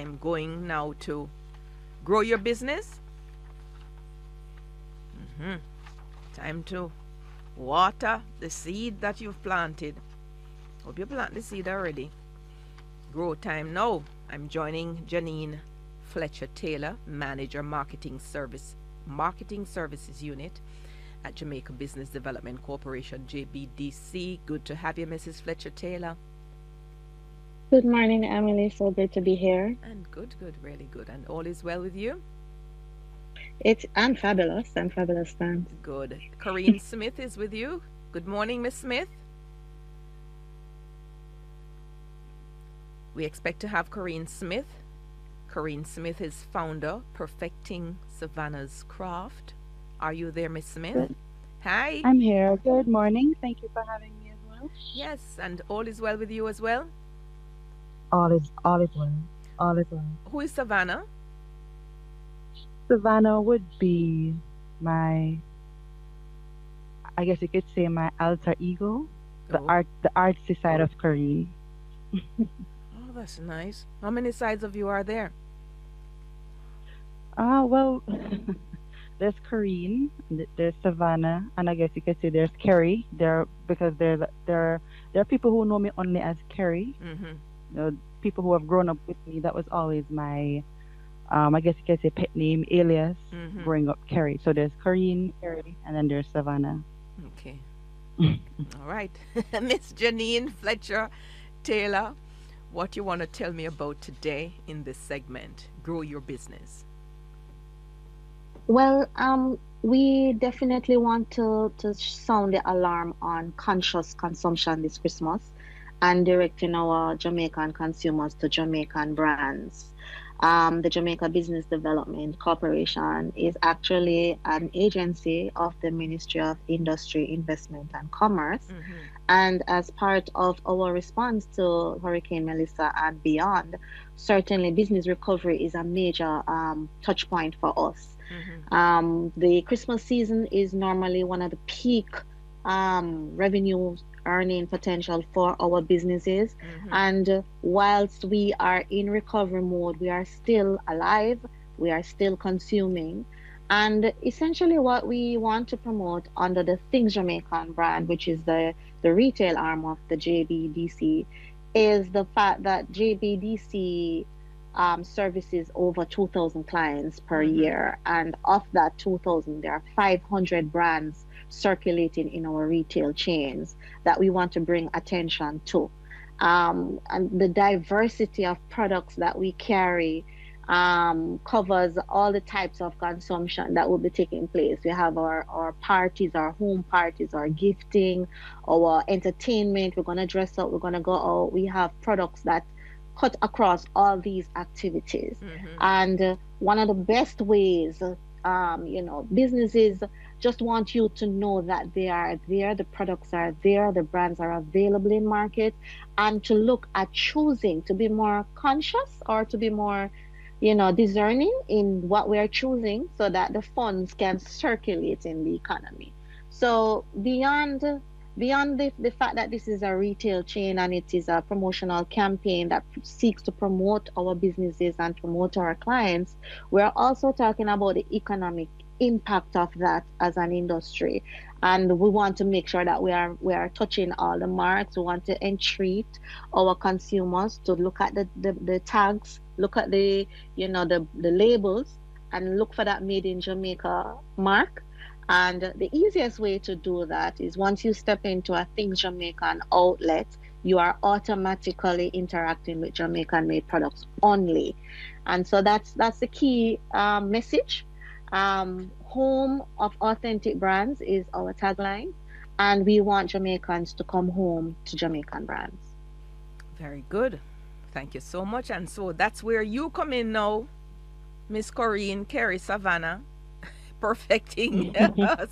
I'm going now to grow your business. hmm Time to water the seed that you've planted. Hope you plant the seed already. Grow time now. I'm joining Janine Fletcher Taylor, Manager Marketing Services Unit at Jamaica Business Development Corporation, JBDC. Good to have you, Mrs. Fletcher Taylor. Good morning, Emily. So good to be here. And good, good, really good. And all is well with you? I'm fabulous. I'm fabulous, thanks. Good. Corinne Smith is with you. Good morning, Miss Smith. We expect to have Corinne Smith. Corinne Smith is founder, Perfecting Savannah's Craft. Are you there, Miss Smith? Good. Hi. I'm here. Good morning. Thank you for having me as well. Yes, and all is well with you as well? All is well. All is well. Who is Savannah? Savannah would be my, I guess you could say, my alter ego, Oh, the artsy side of Korean. oh, that's nice. How many sides of you are there? Well, there's Korean, there's Savannah, and I guess you could say there's Kerry. There because there are people who know me only as Kerry. Mm-hmm. People who have grown up with me. That was always my I guess you could say pet name, alias, Mm-hmm. growing up, Kerry. So there's Corinne, Kerry, and then there's Savannah. Okay. All right. Miss Janine Fletcher Taylor, what you want to tell me about today in this segment, Grow Your Business. We definitely want to sound the alarm on conscious consumption this Christmas and directing our Jamaican consumers to Jamaican brands. The Jamaica Business Development Corporation is actually an agency of the Ministry of Industry, Investment and Commerce. Mm-hmm. And as part of our response to Hurricane Melissa and beyond, certainly business recovery is a major touch point for us. Mm-hmm. The Christmas season is normally one of the peak revenue earning potential for our businesses. Mm-hmm. And whilst we are in recovery mode, we are still alive, we are still consuming. And essentially, what we want to promote under the Things Jamaican brand, which is the retail arm of the JBDC, is the fact that JBDC services over 2,000 clients per Mm-hmm. year. And of that 2,000, there are 500 brands circulating in our retail chains that we want to bring attention to. And the diversity of products that we carry covers all the types of consumption that will be taking place. We have our parties, our home parties, our gifting, our entertainment. We're going to dress up, we're going to go out. We have products that cut across all these activities. Mm-hmm. And one of the best ways, businesses just want you to know that they are there, the products are there, the brands are available in market, and to look at choosing to be more conscious or to be more, discerning in what we are choosing so that the funds can circulate in the economy. So beyond the fact that this is a retail chain and it is a promotional campaign that seeks to promote our businesses and promote our clients, we're also talking about the economic impact of that as an industry. And we want to make sure that we are touching all the marks. We want to entreat our consumers to look at the tags, look at the labels, and look for that made in Jamaica mark. And the easiest way to do that is once you step into a Things Jamaican outlet, you are automatically interacting with Jamaican made products only. And so that's the key message. Home of authentic brands is our tagline, and we want Jamaicans to come home to Jamaican brands. Very good. Thank you so much. And so that's where you come in now, Miss Corinne Carey Savannah, perfecting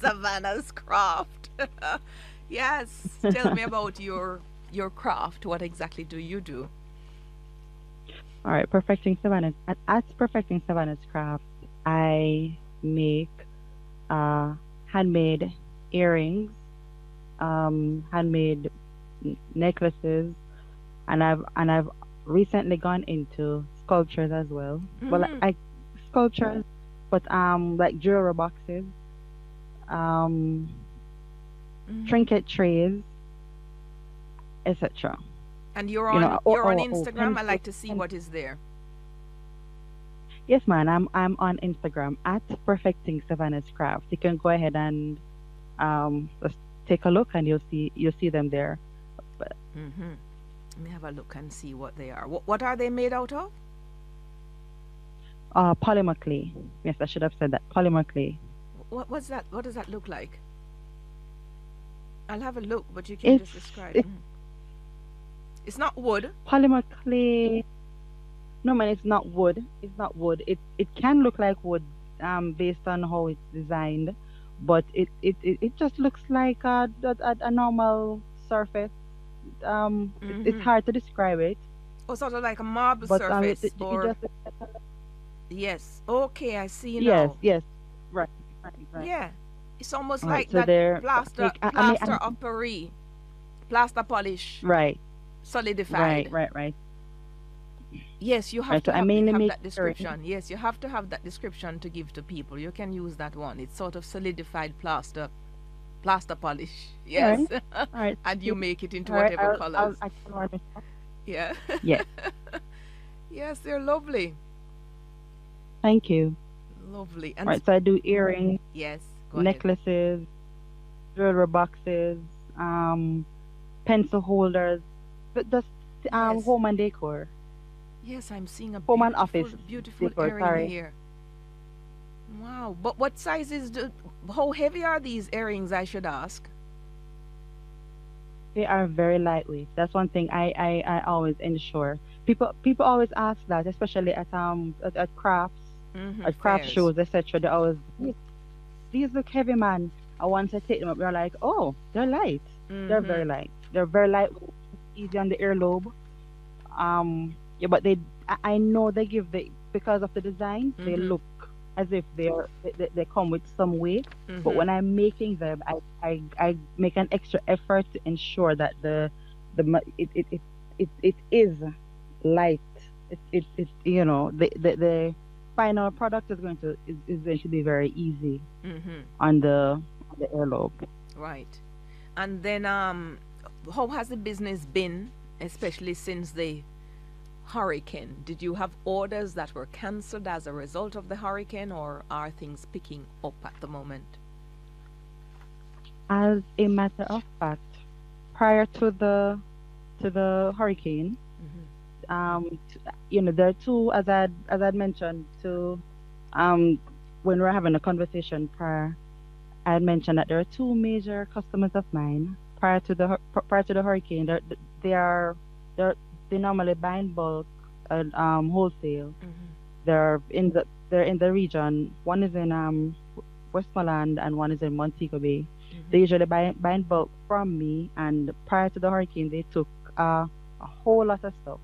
Savannah's craft. Yes. Tell me about your craft. What exactly do you do? All right, as perfecting Savannah's craft, I make handmade earrings, handmade necklaces, and I've recently gone into sculptures as well. Well, Mm-hmm. I sculptures, but like jewelry boxes, um, Mm-hmm. trinket trays, etc. And you're You on know, or you're on pencil. Instagram. I like to see what is there. Yes, man. I'm on Instagram at Perfecting Savannah's Craft. You can go ahead and just take a look, and you'll see them there. But Mm-hmm. Let me have a look and see what they are. What are they made out of? polymer clay. Yes, I should have said that. Polymer clay. What's that? What does that look like? I'll have a look, but you can It's just describe. it's It's not wood. polymer clay. No, man, it's not wood. It's not wood. It can look like wood, based on how it's designed, but it just looks like a normal surface. It's Mm-hmm. hard to describe it, Or sort of like a marble but surface. it Or just yes. Okay, I see yes, now. yes, right, right. Yeah. It's almost All right, like so that they're plaster like plaster of Paris, plaster polish, right, solidified. right. Yes, you have Right. So to I have mainly have make that earrings. description. Yes, you have to have that description to give to people. You can use that one. It's sort of solidified plaster polish. All right, Yes. all right, And you cool. make it into All right. whatever colors. I can run it. Yeah. Yes, Yes, they're lovely. thank you. Lovely. All right, so I do earrings, Yes, go ahead. necklaces, jewelry boxes, um, pencil holders, but just Yes. home and decor, Yes, I'm seeing a home and beautiful, office beautiful decor. earring Sorry, here. Wow. But what sizes how heavy are these earrings, I should ask? they are very lightweight. That's one thing I always ensure. People always ask that, especially at crafts, Mm-hmm. at craft Fairs. shows, etc. They always, these look heavy, man. And once I take them up, they're like, oh, they're light. They're very Mm-hmm. light. They're very light, easy on the earlobe. Yeah, but I know they give the because of the design, they Mm-hmm. look as if they come with some weight. But Mm-hmm. when I'm making them, I make an extra effort to ensure that it is light. The final product is going to be very easy Mm-hmm. on the earlobe. Right. And then how has the business been, especially since the hurricane? Did you have orders that were cancelled as a result of the hurricane, or are things picking up at the moment? As a matter of fact, prior to the hurricane, Mm-hmm. there are two, as I'd mentioned to um when we are having a conversation prior, I had mentioned that there are two major customers of mine prior to the hurricane. They are they they normally buy in bulk and wholesale. Mm-hmm. They're in the region. One is in Westmoreland and one is in Montego Bay. They Mm-hmm. usually buy in bulk from me, and prior to the hurricane, they took a whole lot of stuff.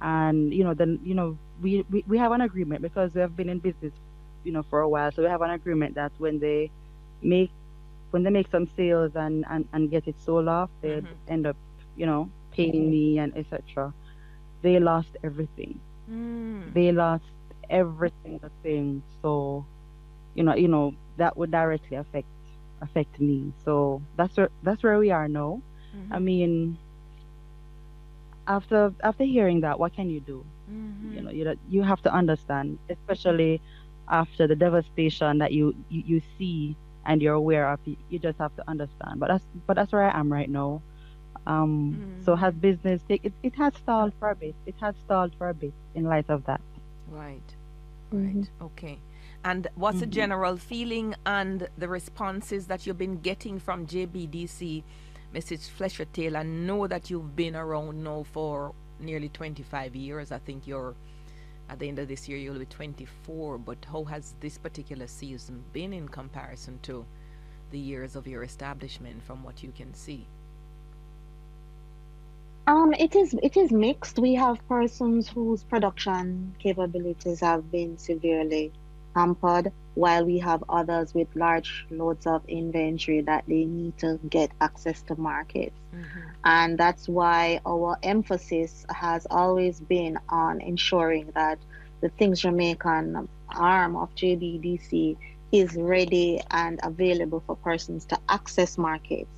And then we have an agreement because we have been in business, for a while. So we have an agreement that make when they make some sales and get it sold off, they Mm-hmm. end up, paying me and etc. They lost everything. Mm. They lost every single thing. So that would directly affect me. So that's where we are now. I Mm-hmm. mean, after hearing that, what can you do? Mm-hmm. You have to understand, especially after the devastation that you see and you're aware of. You just have to understand. But that's where I am right now. So has Mm-hmm. business it has stalled for a bit. It has stalled for a bit in light of that. Right. Mm-hmm. Right. Okay. And what's the Hmm. general feeling and the responses that you've been getting from JBDC, Mrs. Fletcher Taylor? I know that you've been around now for nearly 25 years. I think you're at the end of this year you'll be 24. But how has this particular season been in comparison to the years of your establishment, from what you can see? It is mixed. We have persons whose production capabilities have been severely, hampered, while we have others with large loads of inventory that they need to get access to markets. Mm-hmm. And that's why our emphasis has always been on ensuring that the Things Jamaican arm of JBDC is ready and available for persons to access markets.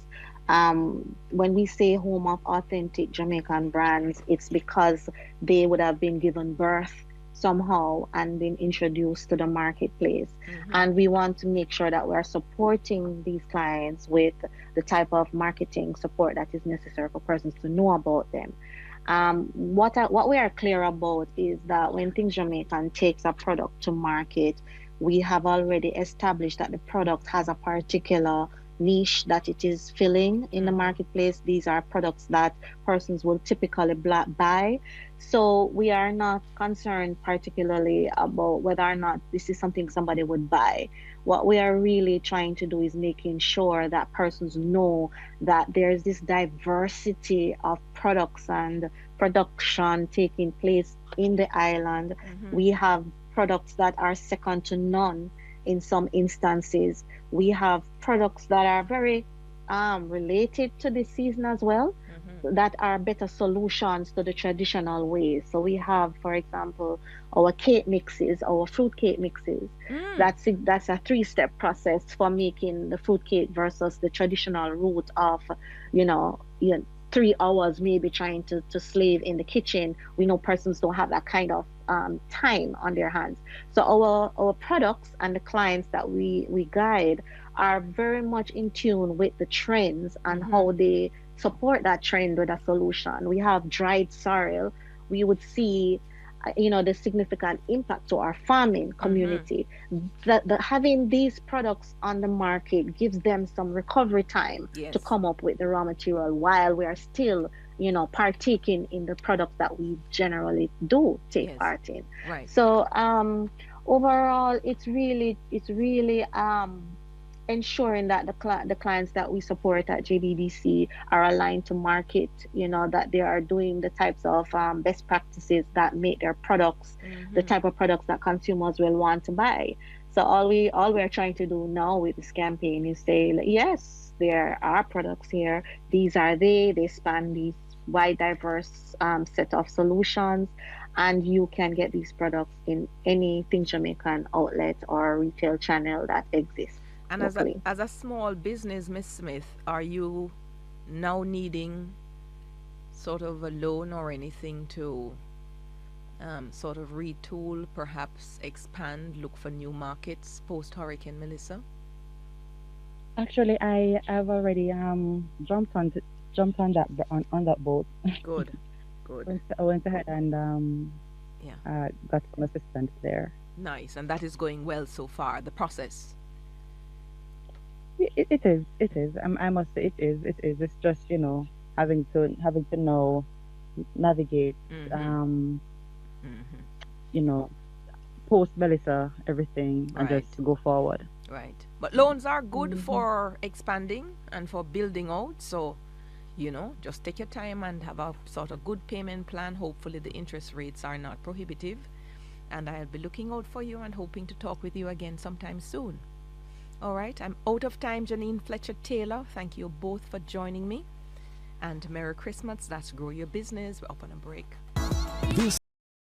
When we say home of authentic Jamaican brands, it's because they would have been given birth somehow and been introduced to the marketplace. Mm-hmm. And we want to make sure that we're supporting these clients with the type of marketing support that is necessary for persons to know about them. What we are clear about is that when Things Jamaican takes a product to market, we have already established that the product has a particular niche that it is filling in the Mm-hmm. marketplace. These are products that persons will typically buy. So we are not concerned particularly about whether or not this is something somebody would buy. What we are really trying to do is making sure that persons know that there's this diversity of products and production taking place in the island. Mm-hmm. We have products that are second to none in some instances. We have products that are very related to the season as well, Mm-hmm. that are better solutions to the traditional ways. So we have, for example, our cake mixes, our fruit cake mixes. Mm. That's a three-step process for making the fruit cake versus the traditional route of, you know, 3 hours maybe trying to slave in the kitchen. We know persons don't have that kind of time on their hands. So our products and the clients that we guide are very much in tune with the trends and Mm-hmm. how they support that trend with a solution. We have dried sorrel. We would see, the significant impact to our farming Mm-hmm. community. That having these products on the market gives them some recovery time to Yes. come up with the raw material while we are still, partaking in the products that we generally do take Yes. part in. Right. So overall, it's really ensuring that the clients that we support at JBDC are aligned to market, that they are doing the types of best practices that make their products the Mm-hmm. type of products that consumers will want to buy. So all we're trying to do now with this campaign is say, like, yes, there are products here. These are they span these wide diverse set of solutions, and you can get these products in anything Jamaican outlet or retail channel that exists And as a locally. as a small business, Miss Smith, are you now needing sort of a loan or anything to sort of retool, perhaps expand, look for new markets post Hurricane Melissa? Actually, I have already jumped on on that boat. Good, good. I went ahead and Yeah, got some assistance there. nice. And that is going well so far, the process. It is. I must say it is. It's just having to know, navigate, Mm-hmm. um, Mm-hmm. you know, post Melissa everything and just Right, go forward. right. But loans are good Hmm. for expanding and for building out. So, just take your time and have a sort of good payment plan. Hopefully, the interest rates are not prohibitive. And I'll be looking out for you and hoping to talk with you again sometime soon. All right, I'm out of time, Janine Fletcher Taylor. Thank you both for joining me. And Merry Christmas. That's Grow Your Business. We're up on a break. This